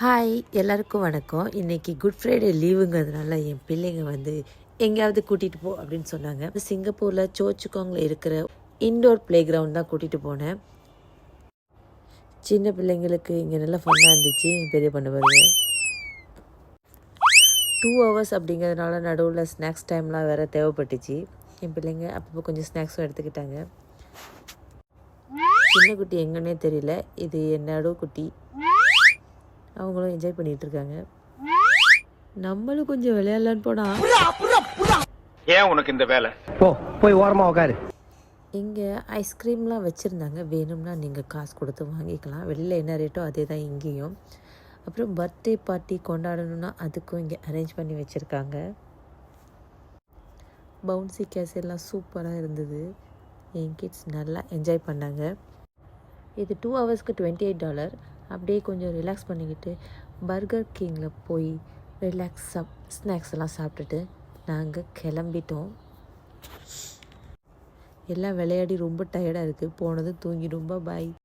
Hi எல்லாருக்கும் வணக்கம். இன்றைக்கி குட் ஃப்ரைடே லீவுங்கிறதுனால என் பிள்ளைங்க எங்கேயாவது கூட்டிகிட்டு போ அப்படின்னு சொன்னாங்க. சிங்கப்பூரில் சோச்சுக்காங்கில் இருக்கிற இன்டோர் ப்ளே கிரவுண்ட் தான் கூட்டிகிட்டு போனேன். சின்ன பிள்ளைங்களுக்கு இங்கே நல்லா ஃபன்னாக இருந்துச்சு. பெரிய பண்ண பாருங்க 2 hours அப்படிங்கிறதுனால நடுவில் ஸ்நாக்ஸ் டைம்லாம் வேறு தேவைப்பட்டுச்சு. என் பிள்ளைங்க அப்பப்போ கொஞ்சம் ஸ்நாக்ஸும் எடுத்துக்கிட்டாங்க. சின்ன குட்டி எங்கன்னே தெரியல. இது என் நடு குட்டி. அவங்களும் என்ஜாய் பண்ணிகிட்ருக்காங்க. நம்மளும் கொஞ்சம் விளையாடலான்னு போனால் ஏன் உனக்கு இந்த வேலை? போய் ஓரமாக உட்காரு. இங்கே ஐஸ்கிரீம்லாம் வச்சுருந்தாங்க. வேணும்னா நீங்கள் காசு கொடுத்து வாங்கிக்கலாம். வெளியில் என்ன ரேட்டோ அதே தான் இங்கேயும். அப்புறம் பர்த்டே பார்ட்டி கொண்டாடணுன்னா அதுக்கும் இங்கே அரேஞ்ச் பண்ணி வச்சுருக்காங்க. பவுன்சி கேசெல்லாம் சூப்பராக இருந்தது. என் கிட்ஸ் நல்லா என்ஜாய் பண்ணாங்க. இது 2 ஹவர்ஸ்க்கு $28. அப்படியே கொஞ்சம் ரிலாக்ஸ் பண்ணிக்கிட்டு பர்கர் கிங்கில் போய் ரிலாக்ஸாக ஸ்நாக்ஸ் எல்லாம் சாப்பிட்டுட்டு நாங்கள் கிளம்பிட்டோம். எல்லாம் விளையாடி ரொம்ப டயர்டாக இருக்குது. போனது தூங்கிடும். பாய்.